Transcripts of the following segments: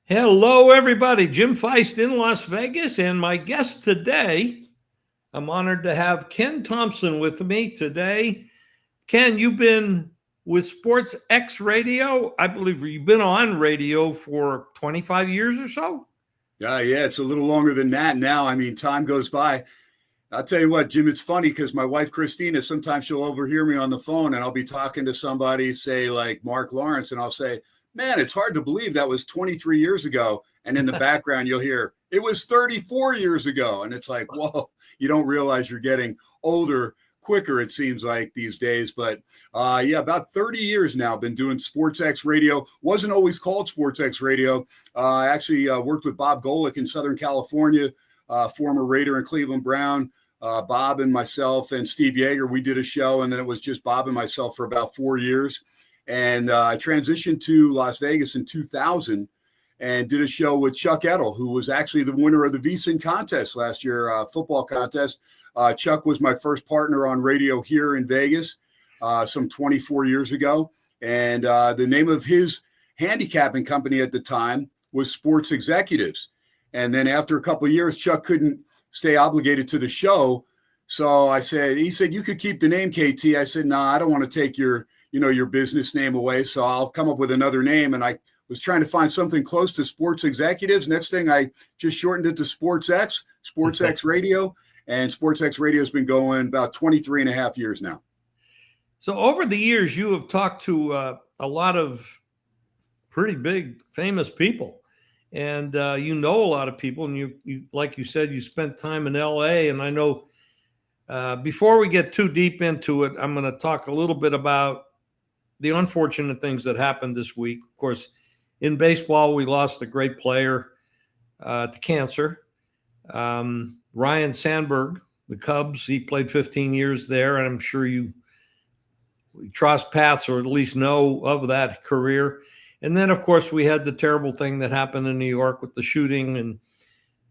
Hello, everybody. Jim Feist in Las Vegas, and my guest today, I'm honored to have Ken Thomson with me today. Ken, you've been with Sports X Radio. I believe you've been on radio for 25 years or so. Yeah, it's a little longer than that now. I mean, time goes by. I'll tell you what, Jim, it's funny because my wife, Christina, sometimes she'll overhear me on the phone and I'll be talking to somebody, say like Mark Lawrence, and I'll say, man, it's hard to believe that was 23 years ago. And in the background, you'll hear, it was 34 years ago. And it's like, whoa, you don't realize you're getting older quicker, it seems like these days. But about 30 years now, been doing Sports X Radio. Wasn't always called Sports X Radio. I actually worked with Bob Golick in Southern California, former Raider and Cleveland Brown. Bob and myself and Steve Yeager, we did a show, and then it was just Bob and myself for about 4 years. And I transitioned to Las Vegas in 2000 and did a show with Chuck Edel, who was actually the winner of the VSiN contest last year, football contest. Chuck was my first partner on radio here in Vegas some 24 years ago. And the name of his handicapping company at the time was Sports Executives. And then after a couple of years, Chuck couldn't stay obligated to the show. So he said, you could keep the name KT. I said, no, I don't want to take your business name away. So I'll come up with another name. And I was trying to find something close to Sports Executives. Next thing, I just shortened it to Sports X Radio. And Sports X Radio has been going about 23 and a half years now. So over the years, you have talked to a lot of pretty big, famous people. And you know a lot of people, and you like you said, you spent time in L.A. And I know before we get too deep into it, I'm going to talk a little bit about the unfortunate things that happened this week. Of course, in baseball, we lost a great player to cancer. Ryan Sandberg, the Cubs, he played 15 years there, and I'm sure we crossed paths or at least know of that career. And then, of course, we had the terrible thing that happened in New York with the shooting,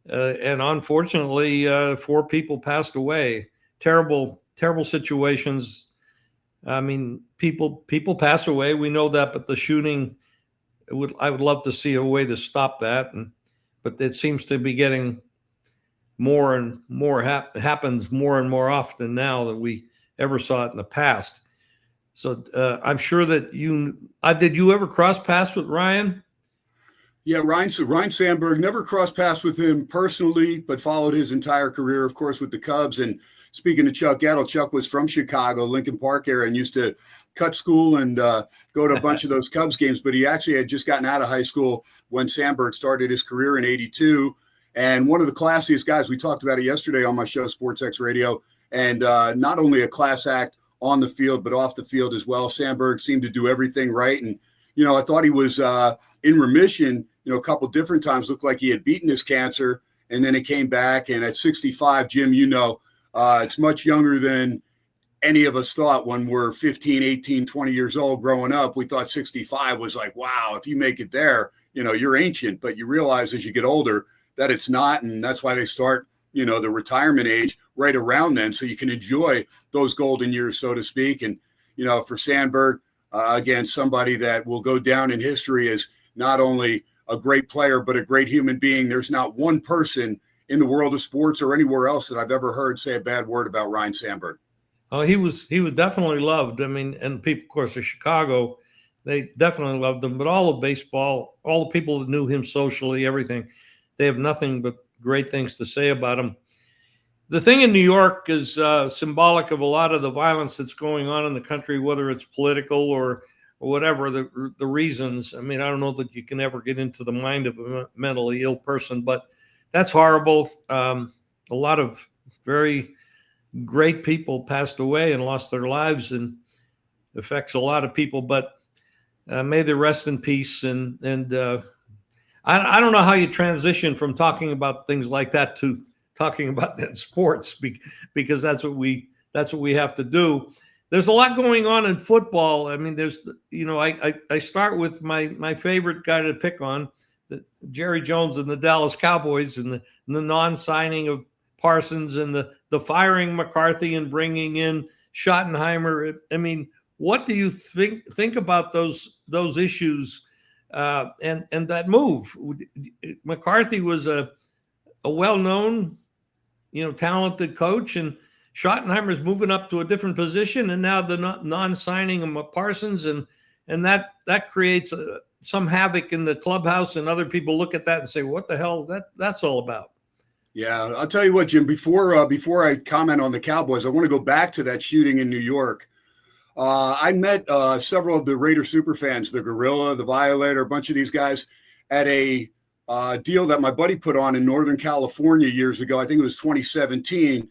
and unfortunately, 4 people passed away. Terrible, terrible situations. I mean, people pass away. We know that, but the shooting, I would love to see a way to stop that. But it seems to be getting more and more happens more and more often now than we ever saw it in the past. So I'm sure that did you ever cross paths with Ryan? Yeah, Ryan Sandberg, never crossed paths with him personally, but followed his entire career, of course, with the Cubs. And speaking of Chuck Edel, Chuck was from Chicago, Lincoln Park area, and used to cut school and go to a bunch of those Cubs games. But he actually had just gotten out of high school when Sandberg started his career in '82. And one of the classiest guys, we talked about it yesterday on my show, Sports X Radio, and not only a class act on the field, but off the field as well. Sandberg seemed to do everything right. And, I thought he was in remission, a couple different times, looked like he had beaten his cancer, and then it came back. And at 65, Jim, it's much younger than any of us thought when we're 15, 18, 20 years old growing up. We thought 65 was like, wow, if you make it there, you're ancient. But you realize as you get older that it's not. And that's why they start, the retirement age right around then, so you can enjoy those golden years, so to speak. And, for Sandberg, again, somebody that will go down in history as not only a great player, but a great human being. There's not one person in the world of sports or anywhere else that I've ever heard say a bad word about Ryan Sandberg. Oh, he was definitely loved. I mean, and people, of course, of Chicago, they definitely loved him. But all of baseball, all the people that knew him socially, everything, they have nothing but great things to say about him. The thing in New York is symbolic of a lot of the violence that's going on in the country, whether it's political or whatever the reasons. I mean, I don't know that you can ever get into the mind of a mentally ill person, but that's horrible. A lot of very great people passed away and lost their lives, and affects a lot of people. But may they rest in peace. And I don't know how you transition from talking about things like that to talking about that in sports, because that's what we have to do. There's a lot going on in football. I mean, I start with my favorite guy to pick on, Jerry Jones and the Dallas Cowboys, and the non-signing of Parsons, and the firing McCarthy and bringing in Schottenheimer. I mean, what do you think about those issues And that move. McCarthy was a well-known, talented coach, and Schottenheimer's moving up to a different position, and now the non-signing of Parsons, and that creates some havoc in the clubhouse, and other people look at that and say, "What the hell that's all about?" Yeah, I'll tell you what, Jim. Before I comment on the Cowboys, I want to go back to that shooting in New York. I met several of the Raider superfans, the Gorilla, the Violator, a bunch of these guys at a deal that my buddy put on in Northern California years ago. I think it was 2017.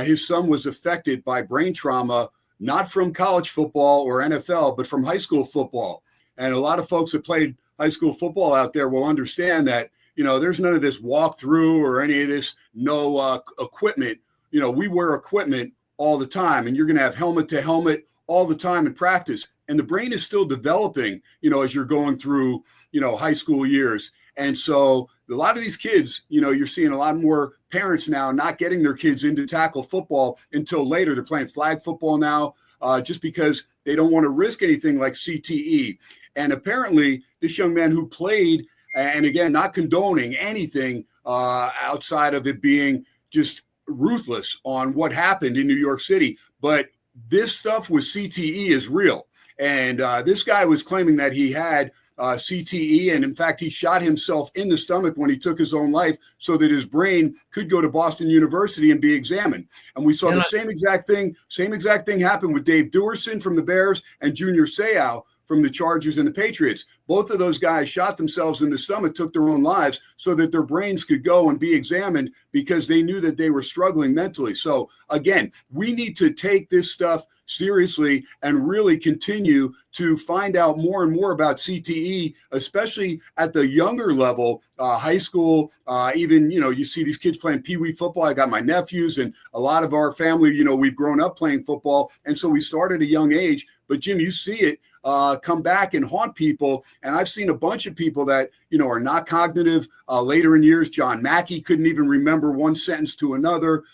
His son was affected by brain trauma, not from college football or NFL, but from high school football. And a lot of folks that played high school football out there will understand that, there's none of this walkthrough or any of this, no equipment. We wear equipment all the time, and you're going to have helmet to helmet all the time in practice. And the brain is still developing, as you're going through, high school years. And so a lot of these kids, you're seeing a lot more parents now not getting their kids into tackle football until later. They're playing flag football now just because they don't want to risk anything like CTE. And apparently this young man who played, and again, not condoning anything outside of it being just ruthless on what happened in New York City, but this stuff with CTE is real. And this guy was claiming that he had CTE, and in fact, he shot himself in the stomach when he took his own life so that his brain could go to Boston University and be examined. And we saw the same exact thing happen with Dave Duerson from the Bears and Junior Seau from the Chargers and the Patriots. Both of those guys shot themselves in the stomach, took their own lives so that their brains could go and be examined because they knew that they were struggling mentally. So again, we need to take this stuff seriously and really continue to find out more and more about CTE, especially at the younger level, high school, even, you see these kids playing peewee football. I got my nephews and a lot of our family, we've grown up playing football. And so we started at a young age, but Jim, you see it come back and haunt people. And I've seen a bunch of people that, are not cognitive later in years. John Mackey couldn't even remember one sentence to another.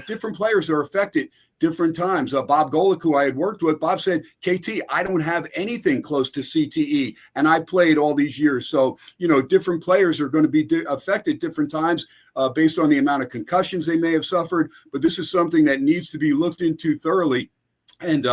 Different players are affected different times. Bob Golick, who I had worked with, Bob said, KT, I don't have anything close to CTE. And I played all these years. So, different players are going to be affected different times based on the amount of concussions they may have suffered. But this is something that needs to be looked into thoroughly. And,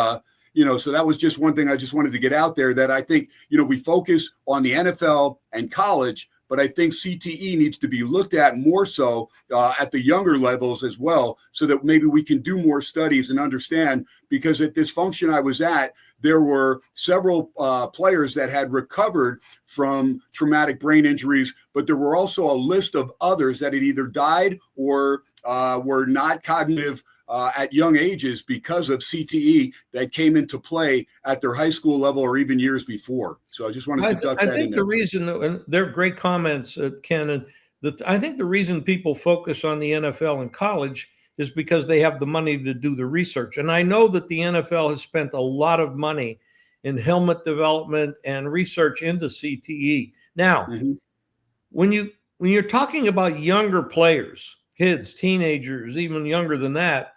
so that was just one thing I just wanted to get out there, that I think, we focus on the NFL and college, but I think CTE needs to be looked at more so at the younger levels as well, so that maybe we can do more studies and understand, because at this function I was at, there were several players that had recovered from traumatic brain injuries, but there were also a list of others that had either died or were not cognitive at young ages because of CTE that came into play at their high school level or even years before. So I just wanted to duck that in there. I think the reason, and they're great comments, Ken, and I think the reason people focus on the NFL and college is because they have the money to do the research. And I know that the NFL has spent a lot of money in helmet development and research into CTE. Now, when you're talking about younger players, kids, teenagers, even younger than that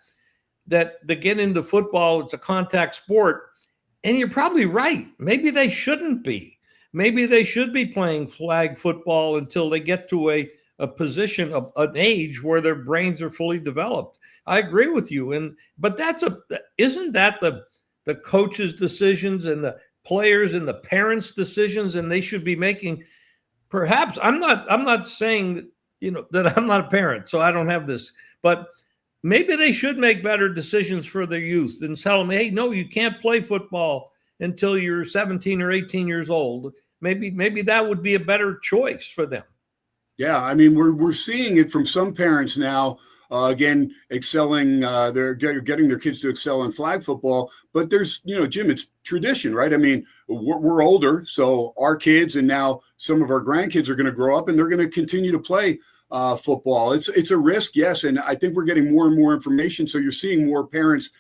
get into football, it's a contact sport, and you're probably right. Maybe they shouldn't be. Maybe they should be playing flag football until they get to a position of an age where their brains are fully developed. I agree with you. But isn't that the coaches' decisions and the players and the parents' decisions, and they should be making, perhaps, I'm not saying that I'm not a parent, so I don't have this, but maybe they should make better decisions for their youth and tell them, hey, no, you can't play football until you're 17 or 18 years old. Maybe that would be a better choice for them. Yeah, I mean, we're seeing it from some parents now, again, excelling, they're getting their kids to excel in flag football. But there's, Jim, it's tradition, right? I mean, we're older, so our kids and now some of our grandkids are going to grow up and they're going to continue to play football. It's a risk, yes, and I think we're getting more and more information. So you're seeing more parents,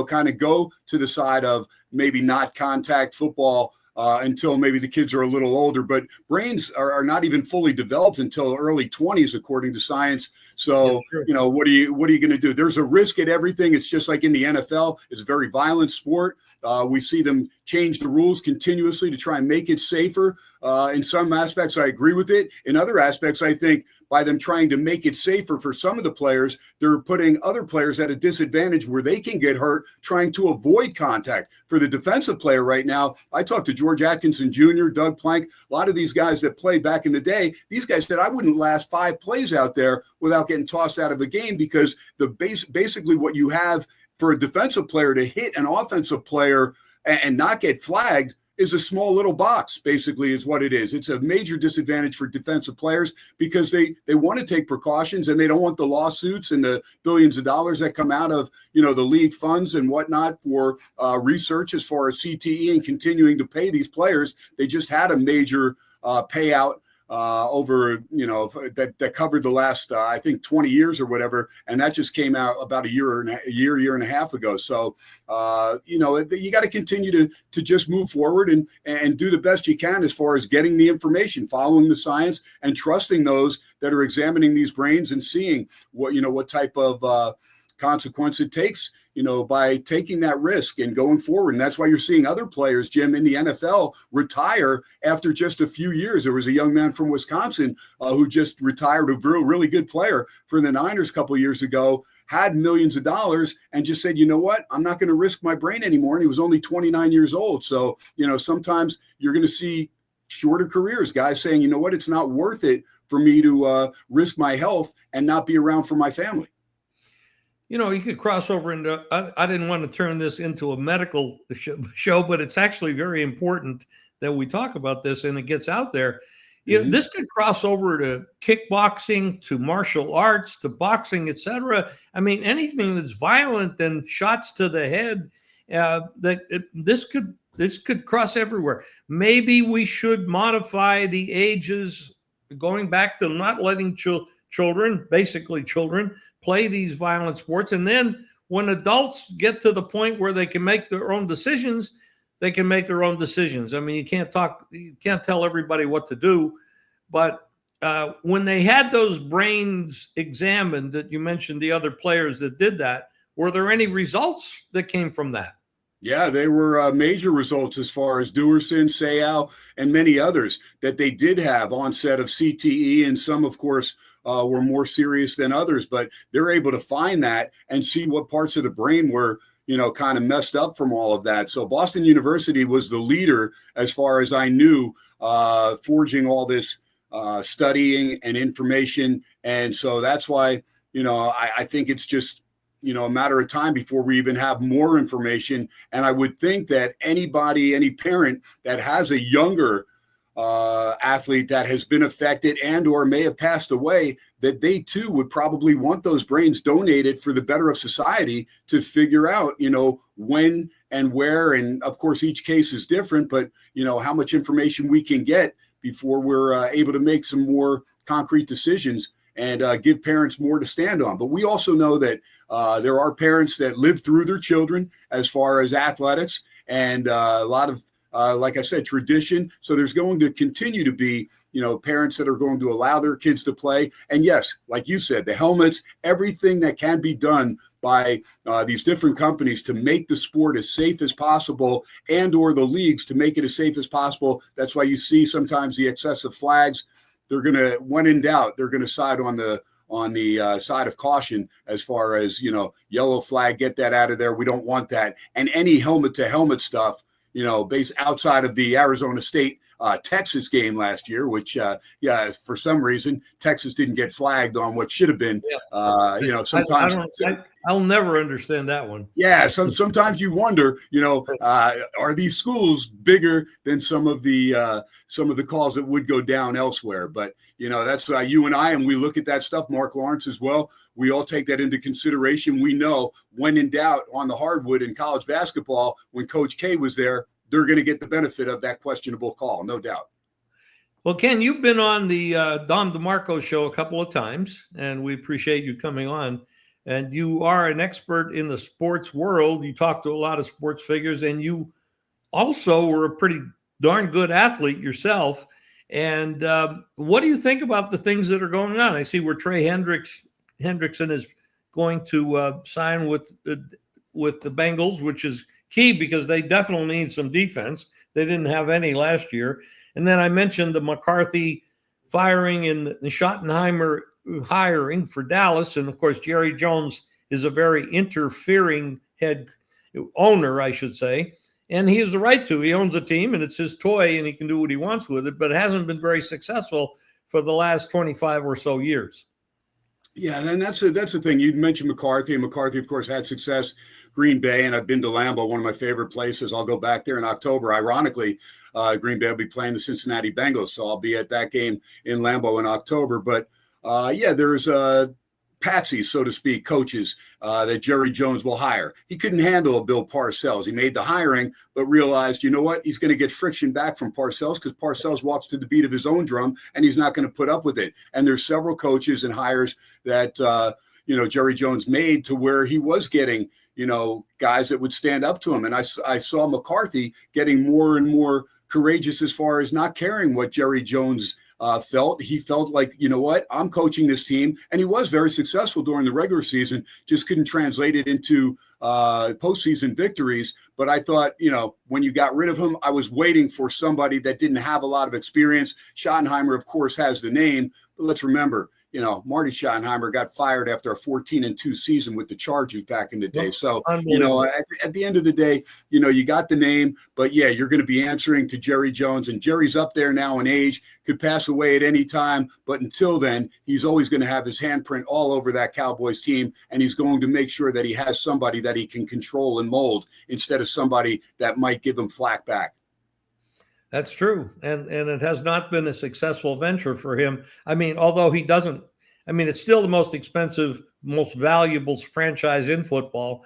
kind of go to the side of maybe not contact football until maybe the kids are a little older. But brains are not even fully developed until early 20s, according to science. So, what are you going to do? There's a risk at everything. It's just like in the NFL. It's a very violent sport. We see them change the rules continuously to try and make it safer. In some aspects, I agree with it. In other aspects, I think by them trying to make it safer for some of the players, they're putting other players at a disadvantage where they can get hurt trying to avoid contact. For the defensive player right now, I talked to George Atkinson Jr., Doug Plank, a lot of these guys that played back in the day. These guys said, I wouldn't last 5 plays out there without getting tossed out of a game, because basically what you have for a defensive player to hit an offensive player and not get flagged is a small little box, basically, is what it is. It's a major disadvantage for defensive players because they want to take precautions and they don't want the lawsuits and the billions of dollars that come out of, the league funds and whatnot for research as far as CTE and continuing to pay these players. They just had a major payout over, that covered the last, I think 20 years or whatever. And that just came out about a year and a half ago. So, you got to continue to just move forward and do the best you can as far as getting the information, following the science, and trusting those that are examining these brains and seeing what type of consequence it takes, by taking that risk and going forward. And that's why you're seeing other players, Jim, in the NFL retire after just a few years. There was a young man from Wisconsin who just retired, a really good player for the Niners a couple of years ago, had millions of dollars, and just said, you know what, I'm not going to risk my brain anymore. And he was only 29 years old. So, sometimes you're going to see shorter careers, guys saying, you know what, it's not worth it for me to risk my health and not be around for my family. You could cross over into, I didn't want to turn this into a medical show, but it's actually very important that we talk about this and it gets out there. This could cross over to kickboxing, to martial arts, to boxing, etc. I mean, anything that's violent and shots to the head, this could cross everywhere. Maybe we should modify the ages, going back to not letting children, play these violent sports. And then when adults get to the point where they can make their own decisions, they can make their own decisions. I mean, you can't tell everybody what to do, but when they had those brains examined that you mentioned, the other players that did that, were there any results that came from that? Yeah, they were major results as far as Duerson, Seau, and many others, that they did have onset of CTE, and some, of course, were more serious than others, but they're able to find that and see what parts of the brain were, kind of messed up from all of that. So Boston University was the leader, as far as I knew, forging all this studying and information. And so that's why, I think it's just, a matter of time before we even have more information. And I would think that any parent that has a younger athlete that has been affected and or may have passed away, that they too would probably want those brains donated for the better of society to figure out, when and where. And of course, each case is different, but how much information we can get before we're able to make some more concrete decisions and give parents more to stand on. But we also know that there are parents that live through their children as far as athletics, and a lot of like I said, tradition. So there's going to continue to be, parents that are going to allow their kids to play. And yes, like you said, the helmets, everything that can be done by these different companies to make the sport as safe as possible, and or the leagues to make it as safe as possible. That's why you see sometimes the excessive flags. They're going to, when in doubt, they're going to side on the side of caution as far as, yellow flag, get that out of there. We don't want that. And any helmet to helmet stuff, based outside of the Arizona State Texas game last year, which, for some reason, Texas didn't get flagged on what should have been. Sometimes I'll never understand that one. Yeah, sometimes you wonder, are these schools bigger than some of the calls that would go down elsewhere? But that's you and I, and we look at that stuff. Mark Lawrence as well. We all take that into consideration. We know when in doubt on the hardwood in college basketball, when Coach K was there, they're going to get the benefit of that questionable call, no doubt. Well, Ken, you've been on the Dom DeMarco show a couple of times, and we appreciate you coming on. And you are an expert in the sports world. You talk to a lot of sports figures, and you also were a pretty darn good athlete yourself. And what do you think about the things that are going on? I see where Trey Hendrickson is going to sign with the Bengals, which is key because they definitely need some defense. They didn't have any last year. And then I mentioned the McCarthy firing and the Schottenheimer hiring for Dallas. And of course, Jerry Jones is a very interfering head owner, I should say. And he has the right to. He owns a team and it's his toy and he can do what he wants with it, but it hasn't been very successful for the last 25 or so years. Yeah, and that's the thing. You mentioned McCarthy, and McCarthy, of course, had success Green Bay, and I've been to Lambeau, one of my favorite places. I'll go back there in October. Ironically, Green Bay will be playing the Cincinnati Bengals, so I'll be at that game in Lambeau in October. But yeah, there's patsies, so to speak, coaches that Jerry Jones will hire. He couldn't handle a Bill Parcells. He made the hiring, but realized, you know what? He's going to get friction back from Parcells because Parcells walks to the beat of his own drum, and he's not going to put up with it. And there's several coaches and hires that, Jerry Jones made to where he was getting, guys that would stand up to him. And I saw McCarthy getting more and more courageous as far as not caring what Jerry Jones felt. He felt like, you know what, I'm coaching this team. And he was very successful during the regular season, just couldn't translate it into postseason victories. But I thought, when you got rid of him, I was waiting for somebody that didn't have a lot of experience. Schottenheimer, of course, has the name, but let's remember, Marty Schottenheimer got fired after a 14-2 season with the Chargers back in the day. So, at the end of the day, you got the name, but yeah, you're going to be answering to Jerry Jones, and Jerry's up there now in age, could pass away at any time. But until then, he's always going to have his handprint all over that Cowboys team, and he's going to make sure that he has somebody that he can control and mold instead of somebody that might give him flack back. That's true. And it has not been a successful venture for him. I mean, although it's still the most expensive, most valuable franchise in football.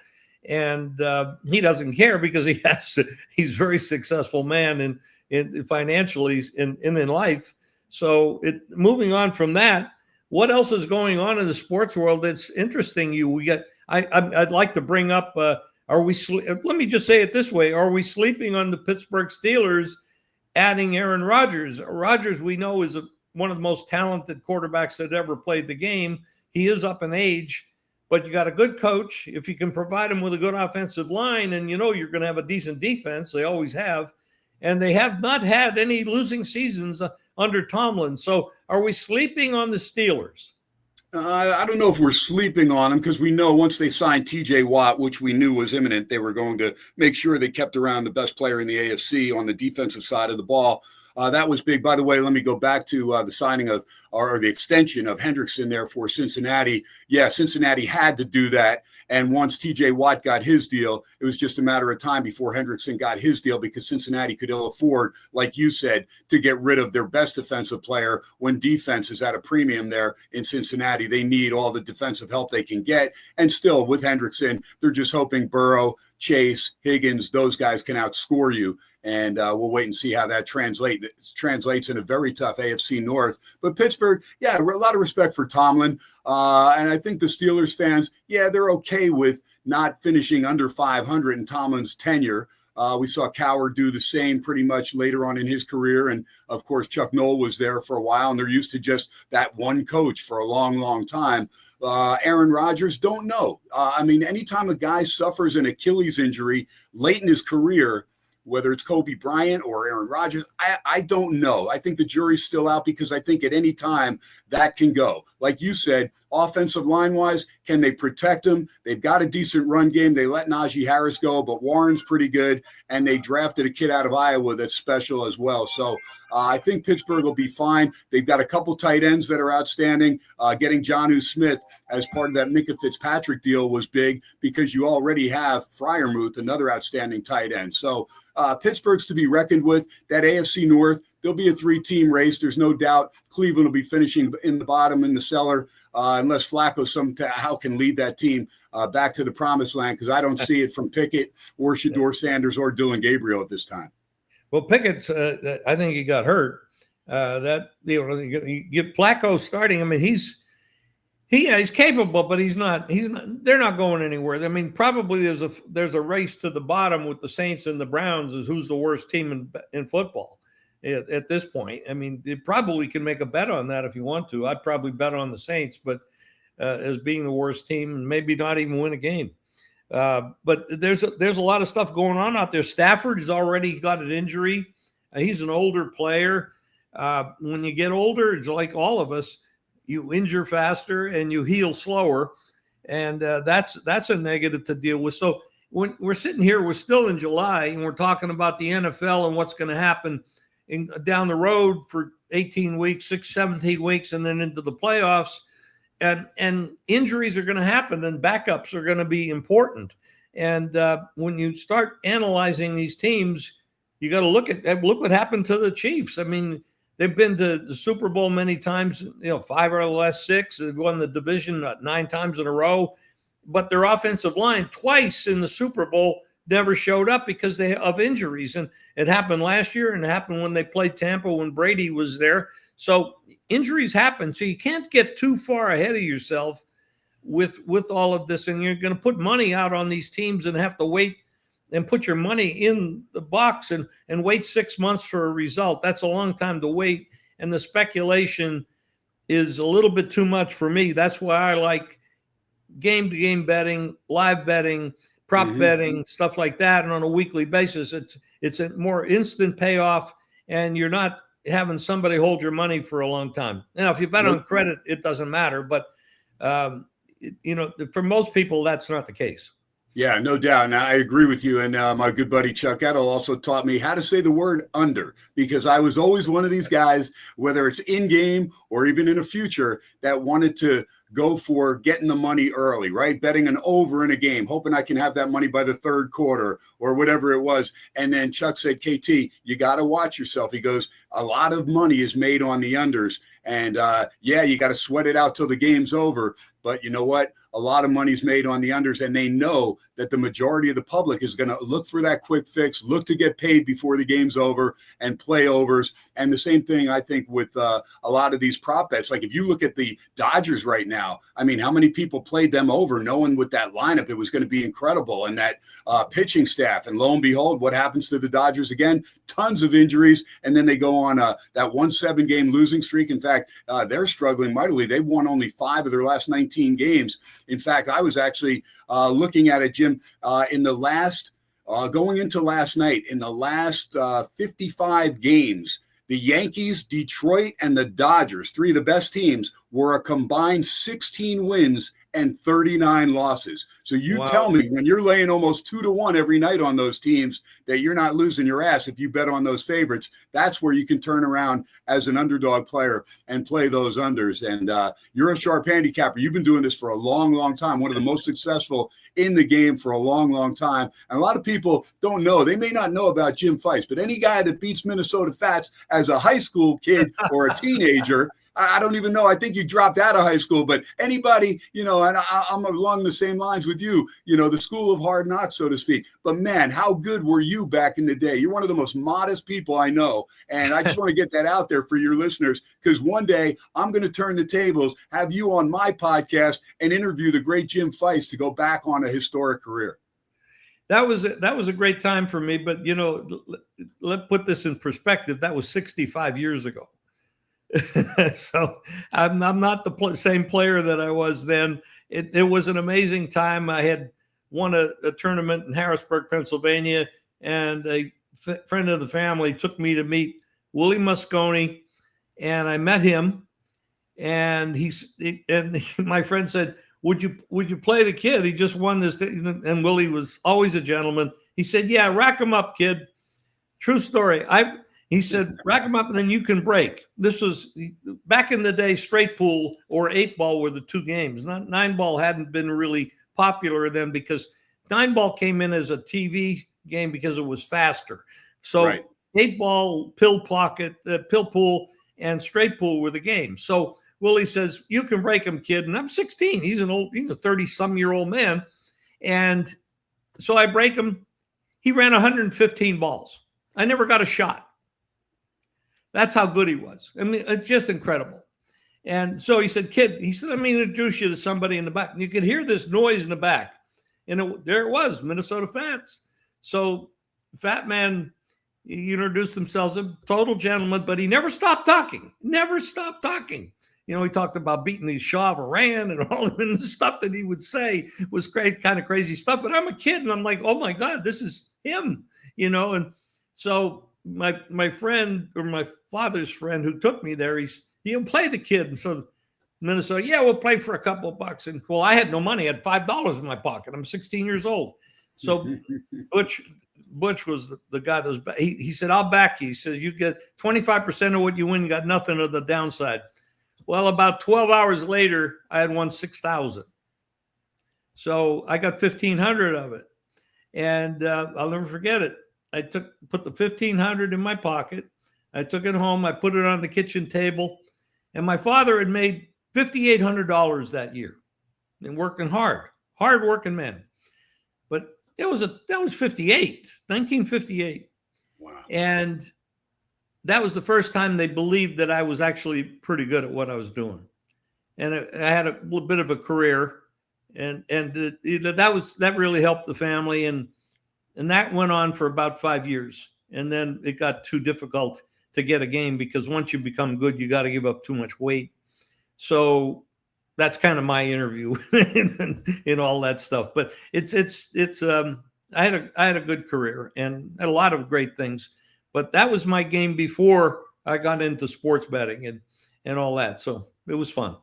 And he doesn't care because he's a very successful man in financially in life. So moving on from that, what else is going on in the sports world that's interesting you? I'd like to bring up, let me just say it this way. Are we sleeping on the Pittsburgh Steelers adding Aaron Rodgers? Rodgers, we know, is one of the most talented quarterbacks that ever played the game. He is up in age, but you got a good coach. If you can provide him with a good offensive line, and you're going to have a decent defense, they always have. And they have not had any losing seasons under Tomlin. So are we sleeping on the Steelers? I don't know if we're sleeping on them because we know once they signed TJ Watt, which we knew was imminent, they were going to make sure they kept around the best player in the AFC on the defensive side of the ball. That was big. By the way, let me go back to the signing of or the extension of Hendrickson there for Cincinnati. Yeah, Cincinnati had to do that. And once TJ Watt got his deal, it was just a matter of time before Hendrickson got his deal because Cincinnati could ill afford, like you said, to get rid of their best defensive player when defense is at a premium there in Cincinnati. They need all the defensive help they can get. And still, with Hendrickson, they're just hoping Burrow, Chase, Higgins, those guys can outscore you. And we'll wait and see how that translates in a very tough AFC North. But Pittsburgh, yeah, a lot of respect for Tomlin. And I think the Steelers fans, yeah, they're okay with not finishing under 500 in Tomlin's tenure. We saw Cowher do the same pretty much later on in his career. And, of course, Chuck Noll was there for a while, and they're used to just that one coach for a long, long time. Aaron Rodgers, don't know. Anytime a guy suffers an Achilles injury late in his career, whether it's Kobe Bryant or Aaron Rodgers, I don't know. I think the jury's still out because I think at any time that can go. Like you said, offensive line-wise, can they protect him? They've got a decent run game. They let Najee Harris go, but Warren's pretty good, and they drafted a kid out of Iowa that's special as well. So I think Pittsburgh will be fine. They've got a couple tight ends that are outstanding. Getting Jonnu Smith as part of that Minka Fitzpatrick deal was big because you already have Freiermuth, another outstanding tight end. So Pittsburgh's to be reckoned with. That AFC North, there'll be a 3-team race. There's no doubt Cleveland will be finishing in the bottom in the cellar unless Flacco somehow can lead that team back to the promised land because I don't see it from Pickett or Shedeur Sanders or Dylan Gabriel at this time. Well, Pickett, I think he got hurt. You get Flacco starting. I mean, He's capable, but he's not. They're not going anywhere. I mean, probably there's a race to the bottom with the Saints and the Browns as who's the worst team in football at this point. I mean, you probably can make a bet on that if you want to. I'd probably bet on the Saints, but as being the worst team and maybe not even win a game. But there's a lot of stuff going on out there. Stafford has already got an injury. He's an older player. When you get older, it's like all of us. You injure faster and you heal slower, and that's a negative to deal with. So when we're sitting here, we're still in July, and we're talking about the NFL and what's going to happen down the road for 18 weeks, 17 weeks, and then into the playoffs. And injuries are going to happen, and backups are going to be important. And when you start analyzing these teams, you got to look what happened to the Chiefs. I mean, they've been to the Super Bowl many times, 5 out of the last 6. They've won the division 9 times in a row. But their offensive line twice in the Super Bowl never showed up because of injuries. And it happened last year, and it happened when they played Tampa when Brady was there. So injuries happen. So you can't get too far ahead of yourself with all of this. And you're going to put money out on these teams and have to wait and put your money in the box and wait 6 months for a result. That's a long time to wait. And the speculation is a little bit too much for me. That's why I like game-to-game betting, live betting, prop betting, stuff like that. And on a weekly basis, it's a more instant payoff, and you're not having somebody hold your money for a long time. Now, if you bet on credit, it doesn't matter. But, for most people, that's not the case. Yeah, no doubt. And I agree with you. And my good buddy Chuck Edel also taught me how to say the word under, because I was always one of these guys, whether it's in game or even in the future, that wanted to go for getting the money early, right? Betting an over in a game, hoping I can have that money by the third quarter or whatever it was. And then Chuck said, KT, you got to watch yourself. He goes, a lot of money is made on the unders. And you got to sweat it out till the game's over. But you know what? A lot of money's made on the unders, and they know that the majority of the public is going to look for that quick fix, look to get paid before the game's over, and play overs. And the same thing, I think, with a lot of these prop bets. Like if you look at the Dodgers right now, I mean, how many people played them over knowing with that lineup it was going to be incredible, and that pitching staff. And lo and behold, what happens to the Dodgers again? Tons of injuries, and then they go on that 1-7 game losing streak. In fact, they're struggling mightily. They've won only 5 of their last 19 games. In fact, I was actually looking at it, Jim, in the last going into last night, in the last 55 games, the Yankees, Detroit, and the Dodgers, 3 of the best teams, were a combined 16 wins and 39 losses. So you tell me, when you're laying almost 2-1 every night on those teams, that you're not losing your ass if you bet on those favorites. That's where you can turn around as an underdog player and play those unders. And you're a sharp handicapper. You've been doing this for a long, long time. One of the most successful in the game for a long, long time. And a lot of people don't know. They may not know about Jim Feist, but any guy that beats Minnesota Fats as a high school kid or a teenager, I don't even know. I think you dropped out of high school, but anybody, and I'm along the same lines with you, the school of hard knocks, so to speak. But man, how good were you back in the day? You're one of the most modest people I know. And I just want to get that out there for your listeners, because one day I'm going to turn the tables, have you on my podcast, and interview the great Jim Feist to go back on a historic career. That was a great time for me. But, let's put this in perspective. That was 65 years ago. So I'm not the same player that I was then. It was an amazing time. I had won a tournament in Harrisburg, Pennsylvania, and a friend of the family took me to meet Willie Mosconi, and I met him. And my friend said, "Would you play the kid? He just won this." And Willie was always a gentleman. He said, "Yeah, rack him up, kid." True story. He said, rack them up and then you can break. This was back in the day, straight pool or 8-ball were the 2 games. 9-ball hadn't been really popular then, because 9-ball came in as a TV game because it was faster. So 8-ball, pill pool, and straight pool were the games. So Willie says, you can break him, kid. And I'm 16. He's a 30-some-year-old man. And so I break him. He ran 115 balls. I never got a shot. That's how good he was. I mean, it's just incredible. And so he said, kid, he said, let me introduce you to somebody in the back. And you could hear this noise in the back. And there it was, Minnesota Fats. So Fat Man, he introduced himself as a total gentleman, but he never stopped talking. Never stopped talking. You know, he talked about beating the Shah of Iran and all of the stuff that he would say was great, kind of crazy stuff. But I'm a kid and I'm like, oh my God, this is him, you know? And so my friend, or my father's friend who took me there, he'll play the kid. And so Minnesota, yeah, we'll play for a couple of bucks. And well, I had no money. I had $5 in my pocket. I'm 16 years old. So Butch was the guy that was, he said, I'll back you. He said, you get 25% of what you win, you got nothing of the downside. Well, about 12 hours later, I had won 6,000. So I got 1,500 of it. And I'll never forget it. I put the 1,500 in my pocket. I took it home. I put it on the kitchen table. And my father had made $5,800 that year and working hard working man. But that was 1958. Wow. And that was the first time they believed that I was actually pretty good at what I was doing. And I had a little bit of a career, and that really helped the family. And that went on for about 5 years. And then it got too difficult to get a game, because once you become good, you got to give up too much weight. So that's kind of my interview in all that stuff. But I had a good career and had a lot of great things. But that was my game before I got into sports betting and all that. So it was fun.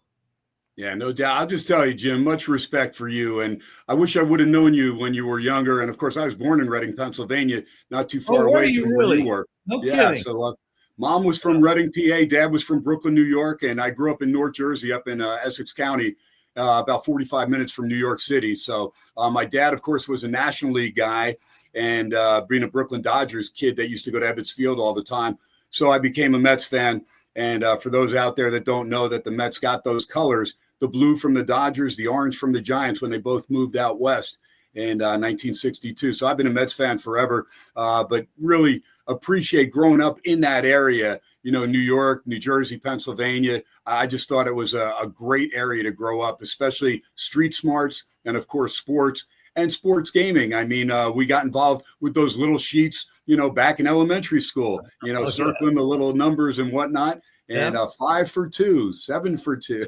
Yeah, no doubt. I'll just tell you, Jim, much respect for you. And I wish I would have known you when you were younger. And of course, I was born in Reading, Pennsylvania, not too far away from where you were. No yeah, kidding. So mom was from Reading, PA. Dad was from Brooklyn, New York. And I grew up in North Jersey, up in Essex County, about 45 minutes from New York City. So my dad, of course, was a National League guy. And being a Brooklyn Dodgers kid that used to go to Ebbets Field all the time. So I became a Mets fan. And for those out there that don't know, that the Mets got those colors, the blue from the Dodgers, the orange from the Giants, when they both moved out west in 1962. So I've been a Mets fan forever, but really appreciate growing up in that area, you know, New York, New Jersey, Pennsylvania. I just thought it was a great area to grow up, especially street smarts and, of course, sports. And sports gaming. I mean, we got involved with those little sheets, you know, back in elementary school, you know, circling the little numbers and whatnot. And 5 for 2, 7 for 2.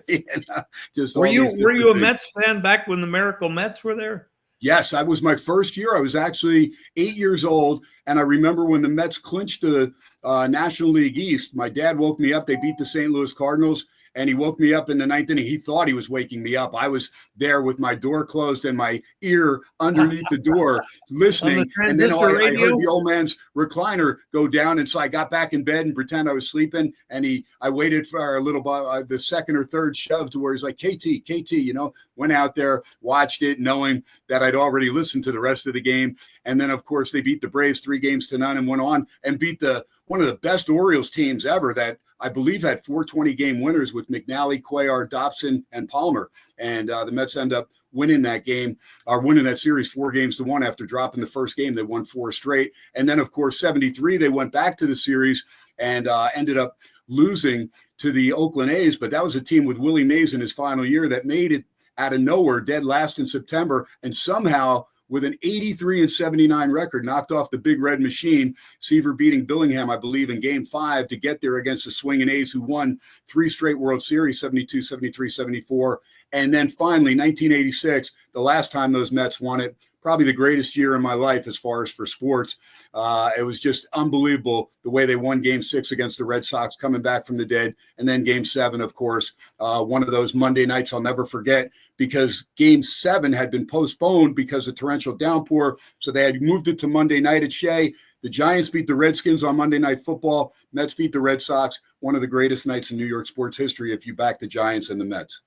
Just were you a Mets fan back when the Miracle Mets were there? Yes, that was my first year. I was actually 8 years old. And I remember when the Mets clinched the National League East, my dad woke me up. They beat the St. Louis Cardinals. And he woke me up in the ninth inning. He thought he was waking me up. I was there with my door closed and my ear underneath the door listening. And then I heard the old man's recliner go down. And so I got back in bed and pretend I was sleeping. And I waited for a little the second or third shove to where he's like, KT, you know, went out there, watched it, knowing that I'd already listened to the rest of the game. And then, of course, they beat the Braves 3-0 and went on and beat one of the best Orioles teams ever that I believe had 420 game winners with McNally, Cuellar, Dobson, and Palmer. And the Mets end up winning that game, or winning that series 4-1 after dropping the first game. They won 4 straight. And then, of course, 73, they went back to the series and ended up losing to the Oakland A's. But that was a team with Willie Mays in his final year that made it out of nowhere, dead last in September, and somehow with an 83-79 record, knocked off the Big Red Machine. Seaver beating Billingham, I believe, in Game 5 to get there against the swinging A's, who won 3 straight World Series, 72, 73, 74. And then finally, 1986, the last time those Mets won it, probably the greatest year in my life as far as for sports. It was just unbelievable the way they won Game 6 against the Red Sox, coming back from the dead. And then Game 7, of course, one of those Monday nights I'll never forget, because Game 7 had been postponed because of torrential downpour. So they had moved it to Monday night at Shea. The Giants beat the Redskins on Monday Night Football. Mets beat the Red Sox. One of the greatest nights in New York sports history if you back the Giants and the Mets.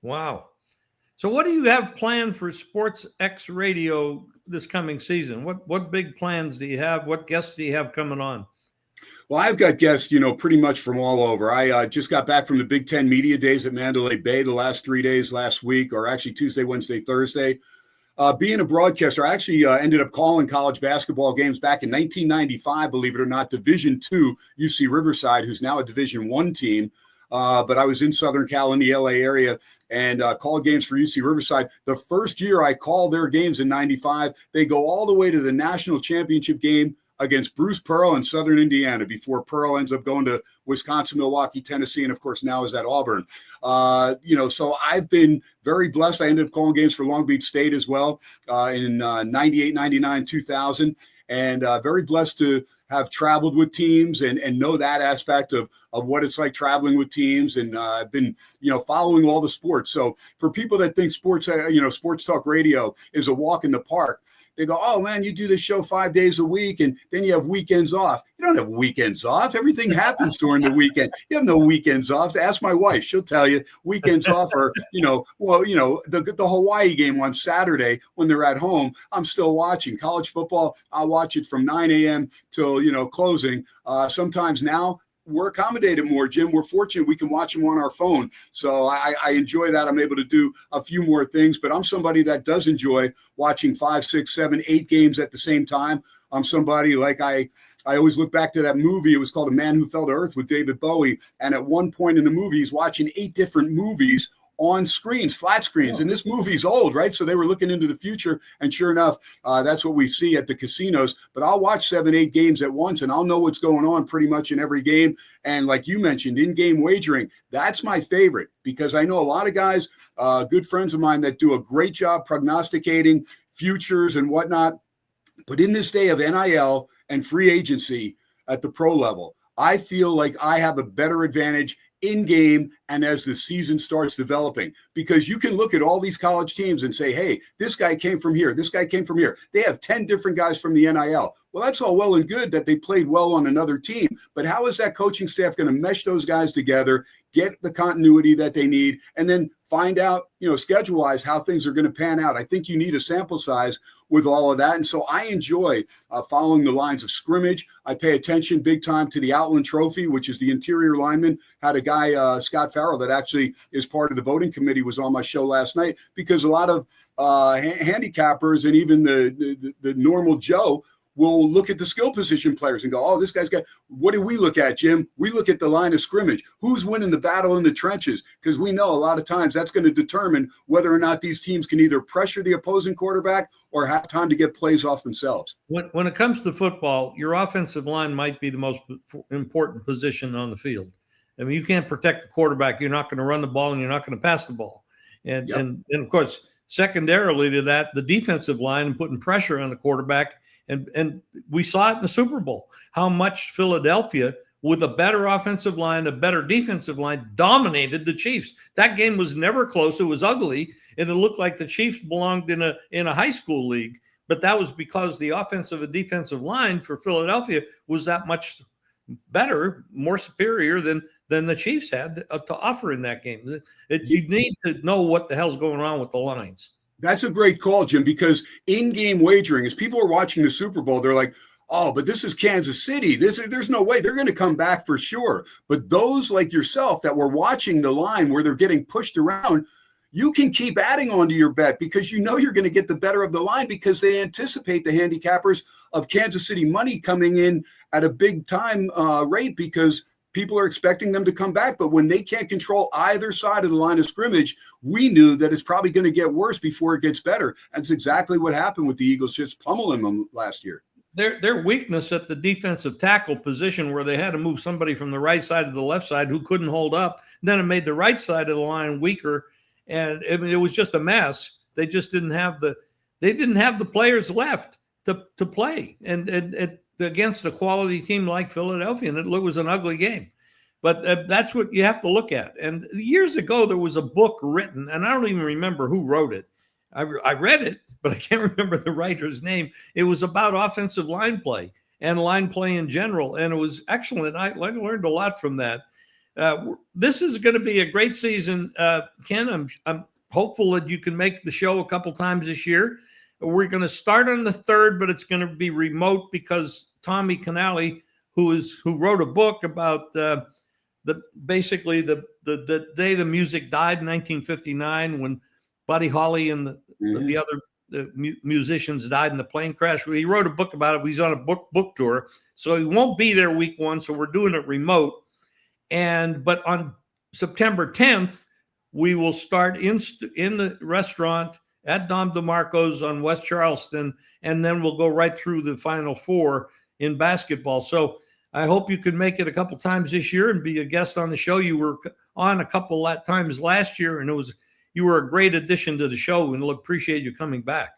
Wow. So what do you have planned for Sports X Radio this coming season? What big plans do you have? What guests do you have coming on? Well, I've got guests, you know, pretty much from all over. I just got back from the Big Ten Media Days at Mandalay Bay the last 3 days last week, or actually Tuesday, Wednesday, Thursday. Being a broadcaster, I actually ended up calling college basketball games back in 1995, believe it or not, Division II, UC Riverside, who's now a Division I team. but I was in Southern Cal in the LA area and called games for UC Riverside. The first year I called their games in '95, they go all the way to the national championship game against Bruce Pearl in Southern Indiana before Pearl ends up going to Wisconsin, Milwaukee, Tennessee, and of course now is at Auburn. So I've been very blessed. I ended up calling games for Long Beach State as well in 98, 99, 2000. And very blessed to have traveled with teams and know that aspect of what it's like traveling with teams. And I've been, following all the sports. So for people that think sports, sports talk radio is a walk in the park, they go, oh, man, you do this show 5 days a week and then you have weekends off. You don't have weekends off. Everything happens during the weekend. You have no weekends off. Ask my wife. She'll tell you weekends off are, the Hawaii game on Saturday when they're at home, I'm still watching. College football, I'll watch it from 9 a.m. till, closing. Sometimes now, we're accommodated more, Jim. We're fortunate we can watch them on our phone. So I enjoy that. I'm able to do a few more things, but I'm somebody that does enjoy watching 5, 6, 7, 8 games at the same time. I'm somebody like I always look back to that movie. It was called A Man Who Fell to Earth with David Bowie. And at one point in the movie, he's watching 8 different movies on screens, flat screens. And this movie's old, right? So they were looking into the future. And sure enough, that's what we see at the casinos. But I'll watch 7, 8 games at once, and I'll know what's going on pretty much in every game. And like you mentioned, in-game wagering, that's my favorite because I know a lot of guys, good friends of mine that do a great job prognosticating futures and whatnot. But in this day of NIL and free agency at the pro level, I feel like I have a better advantage in game and as the season starts developing, because you can look at all these college teams and say, hey, this guy came from here. This guy came from here. They have 10 different guys from the NIL. Well, that's all well and good that they played well on another team. But how is that coaching staff going to mesh those guys together, get the continuity that they need, and then find out, schedule-wise how things are going to pan out? I think you need a sample size with all of that. And so I enjoy following the lines of scrimmage. I pay attention big time to the Outland Trophy, which is the interior lineman. Had a guy, Scott Farrell, that actually is part of the voting committee, was on my show last night, because a lot of handicappers and even the normal Joe will look at the skill position players and go, oh, this guy's got, what do we look at, Jim? We look at the line of scrimmage. Who's winning the battle in the trenches? Because we know a lot of times that's going to determine whether or not these teams can either pressure the opposing quarterback or have time to get plays off themselves. When it comes to football, your offensive line might be the most important position on the field. I mean, you can't protect the quarterback. You're not going to run the ball and you're not going to pass the ball. And, and of course, secondarily to that, the defensive line and putting pressure on the quarterback. And we saw it in the Super Bowl, how much Philadelphia, with a better offensive line, a better defensive line, dominated the Chiefs. That game was never close. It was ugly, and it looked like the Chiefs belonged in a high school league. But that was because the offensive and defensive line for Philadelphia was that much better, more superior than the Chiefs had to offer in that game. You need to know what the hell's going on with the lines. That's a great call, Jim, because in-game wagering, as people are watching the Super Bowl, they're like, oh, but this is Kansas City. There's no way they're going to come back for sure. But those like yourself that were watching the line where they're getting pushed around, you can keep adding on to your bet because you know you're going to get the better of the line because they anticipate the handicappers of Kansas City money coming in at a big time rate because people are expecting them to come back. But when they can't control either side of the line of scrimmage, we knew that it's probably going to get worse before it gets better. That's exactly what happened with the Eagles just pummeling them last year. Their weakness at the defensive tackle position, where they had to move somebody from the right side to the left side who couldn't hold up, then it made the right side of the line weaker. And I mean, it was just a mess. They just didn't have the players left to play. And against a quality team like Philadelphia, and it was an ugly game. But that's what you have to look at. And years ago, there was a book written, and I don't even remember who wrote it. I read it, but I can't remember the writer's name. It was about offensive line play and line play in general, and it was excellent. I learned a lot from that. This is going to be a great season. Ken, I'm hopeful that you can make the show a couple times this year. We're going to start on the 3rd, but it's going to be remote because Tommy Canale, who wrote a book about basically the day the music died in 1959 when Buddy Holly and the other musicians died in the plane crash. He wrote a book about it. He's on a book tour, so he won't be there week 1. So we're doing it remote. But on September 10th, we will start in the restaurant at Dom DeMarco's on West Charleston, and then we'll go right through the Final Four in basketball. So I hope you can make it a couple times this year and be a guest on the show. You were on a couple times last year, and you were a great addition to the show, and we'll appreciate you coming back.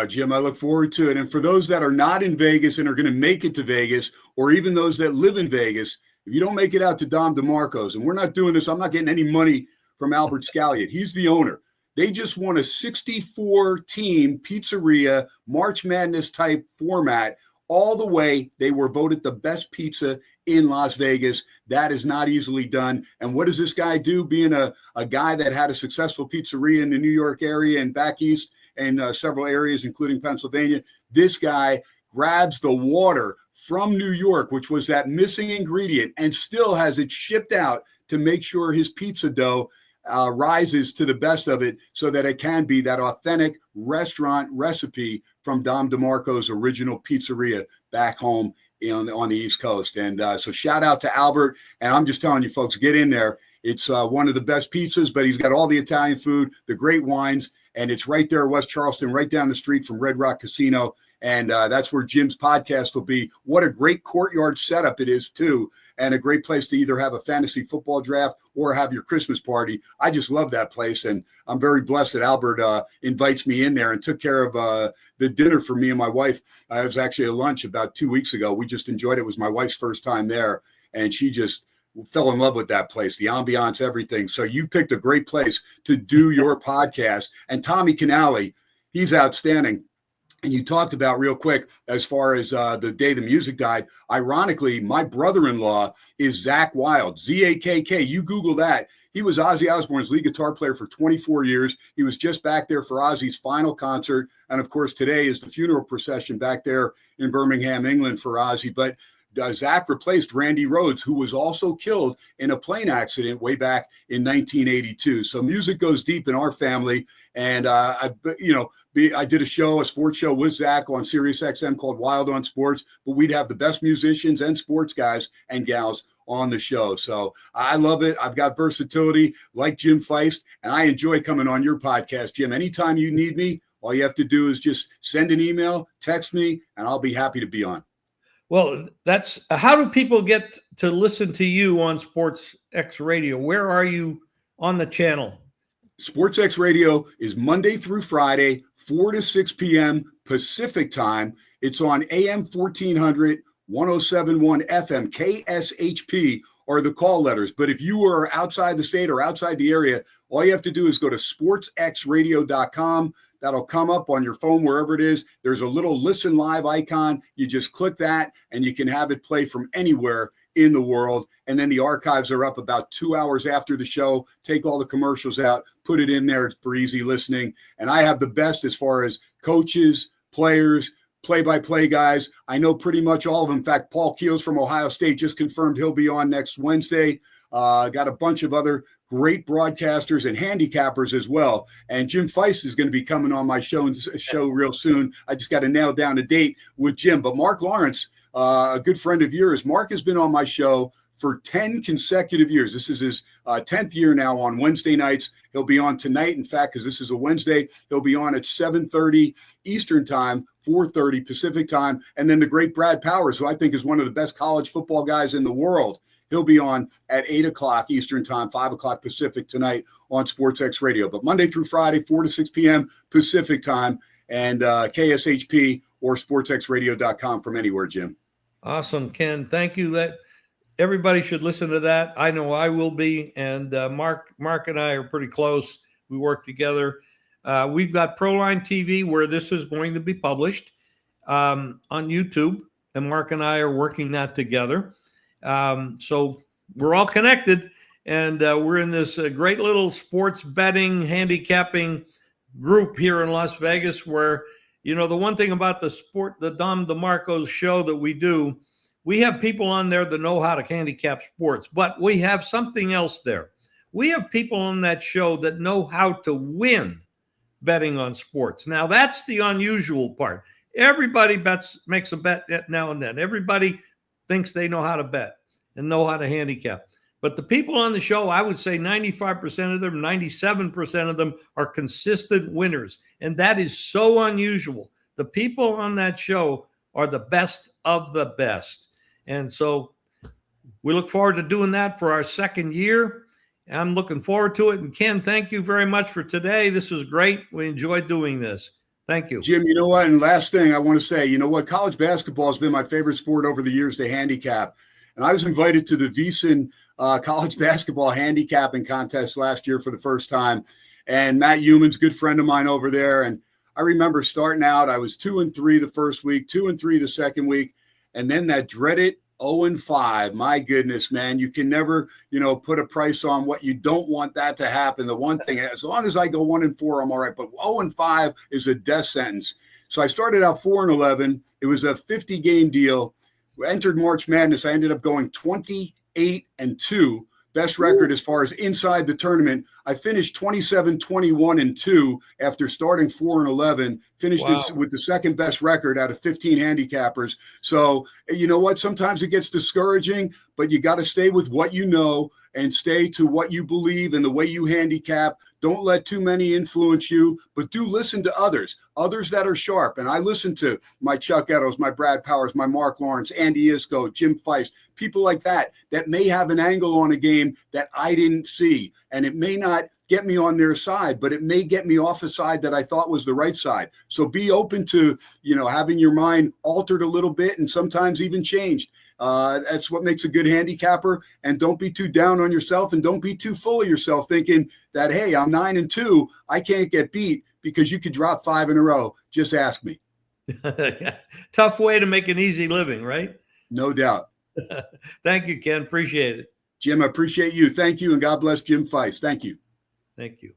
Jim, I look forward to it. And for those that are not in Vegas and are going to make it to Vegas, or even those that live in Vegas, if you don't make it out to Dom DeMarco's, and we're not doing this, I'm not getting any money from Albert Scalliot. He's the owner. They just won a 64-team pizzeria March Madness type format. All the way, they were voted the best pizza in Las Vegas. That is not easily done. And what does this guy do? Being a guy that had a successful pizzeria in the New York area and back east and several areas, including Pennsylvania, this guy grabs the water from New York, which was that missing ingredient, and still has it shipped out to make sure his pizza dough rises to the best of it so that it can be that authentic restaurant recipe from Dom DeMarco's original pizzeria back home on the East Coast. And so shout out to Albert. And I'm just telling you, folks, get in there. It's one of the best pizzas, but he's got all the Italian food, the great wines, and it's right there, West Charleston, right down the street from Red Rock Casino. And that's where Jim's podcast will be. What a great courtyard setup it is, too, and a great place to either have a fantasy football draft or have your Christmas party. I just love that place, and I'm very blessed that Albert invites me in there and took care of the dinner for me and my wife. It was actually a lunch about 2 weeks ago. We just enjoyed it. It was my wife's first time there, and she just fell in love with that place, the ambiance, everything. So you picked a great place to do your podcast. And Tommy Canale, he's outstanding. And you talked about real quick as far as the day the music died. Ironically, my brother-in-law is Zach Wild, Z-A-K-K. You Google that. He was Ozzy Osbourne's lead guitar player for 24 years. He was just back there for Ozzy's final concert. And, of course, today is the funeral procession back there in Birmingham, England for Ozzy. But Zach replaced Randy Rhoads, who was also killed in a plane accident way back in 1982. So music goes deep in our family. And, I did a sports show with Zach on Sirius XM called Wild on Sports, but we'd have the best musicians and sports guys and gals on the show. So I love it. I've got versatility like Jim Feist, and I enjoy coming on your podcast, Jim. Anytime you need me, all you have to do is just send an email, text me, and I'll be happy to be on. Well, that's how do people get to listen to you on Sports X Radio? Where are you on the channel? Sports X Radio is Monday through Friday, 4 to 6 p.m. Pacific time. It's on AM 1400, 1071 FM, KSHP are the call letters. But if you are outside the state or outside the area, all you have to do is go to sportsxradio.com. That'll come up on your phone, wherever it is. There's a little listen live icon. You just click that and you can have it play from anywhere in the world. And then the archives are up about 2 hours after the show. Take all the commercials out, put it in there for easy listening. And I have the best as far as coaches, players, play-by-play guys. I know pretty much all of them. In fact, Paul Keels from Ohio State just confirmed he'll be on next Wednesday. Got a bunch of other great broadcasters and handicappers as well. And Jim Feist is going to be coming on my show real soon. I just got to nail down a date with Jim. But Mark Lawrence, a good friend of yours, Mark has been on my show for 10 consecutive years. This is his 10th year now on Wednesday nights. He'll be on tonight, in fact, because this is a Wednesday. He'll be on at 7:30 Eastern time, 4:30 Pacific time. And then the great Brad Powers, who I think is one of the best college football guys in the world, he'll be on at 8 o'clock Eastern time, 5 o'clock Pacific tonight on Sports X Radio. But Monday through Friday, 4 to 6 p.m. Pacific time, and KSHP or sportsxradio.com from anywhere, Jim. Awesome, Ken. Thank you. That everybody should listen to that. I know I will be. And Mark and I are pretty close. We work together. We've got Proline TV where this is going to be published on YouTube. And Mark and I are working that together. So we're all connected. And we're in this great little sports betting, handicapping group here in Las Vegas where, the one thing about the Dom DeMarco's show that we do, we have people on there that know how to handicap sports, but we have something else there. We have people on that show that know how to win betting on sports. Now, that's the unusual part. Everybody makes a bet now and then. Everybody thinks they know how to bet and know how to handicap. But the people on the show, I would say 95% of them, 97% of them are consistent winners. And that is so unusual. The people on that show are the best of the best. And so we look forward to doing that for our second year. I'm looking forward to it. And Ken, thank you very much for today. This was great. We enjoyed doing this. Thank you. Jim, you know what? And last thing I want to say, you know what? College basketball has been my favorite sport over the years to handicap. And I was invited to the VEASAN college basketball handicapping contest last year for the first time. And Matt Human's a good friend of mine over there. And I remember starting out, I was 2-3 the first week, 2-3 the second week. And then that dreaded 0-5. My goodness, man, you can never, put a price on what you don't want that to happen. The one thing, as long as I go 1-4, I'm all right. But 0-5 is a death sentence. So I started out 4-11. It was a 50-game deal. We entered March Madness. I ended up going 28-2. Best record as far as inside the tournament. I finished 27-21-2 after starting 4-11. Finished with the second best record out of 15 handicappers. So you know what? Sometimes it gets discouraging, but you got to stay with what you know and stay to what you believe and the way you handicap. Don't let too many influence you, but do listen to others that are sharp. And I listen to my Chuck Eddles, my Brad Powers, my Mark Lawrence, Andy Iskoe, Jim Feist, people like that may have an angle on a game that I didn't see. And it may not get me on their side, but it may get me off a side that I thought was the right side. So be open to, having your mind altered a little bit and sometimes even changed. That's what makes a good handicapper. And don't be too down on yourself and don't be too full of yourself thinking that, hey, I'm 9-2. I can't get beat because you could drop 5 in a row. Just ask me. Tough way to make an easy living, right? No doubt. Thank you, Ken. Appreciate it. Jim, I appreciate you. Thank you. And God bless Jim Feist. Thank you. Thank you.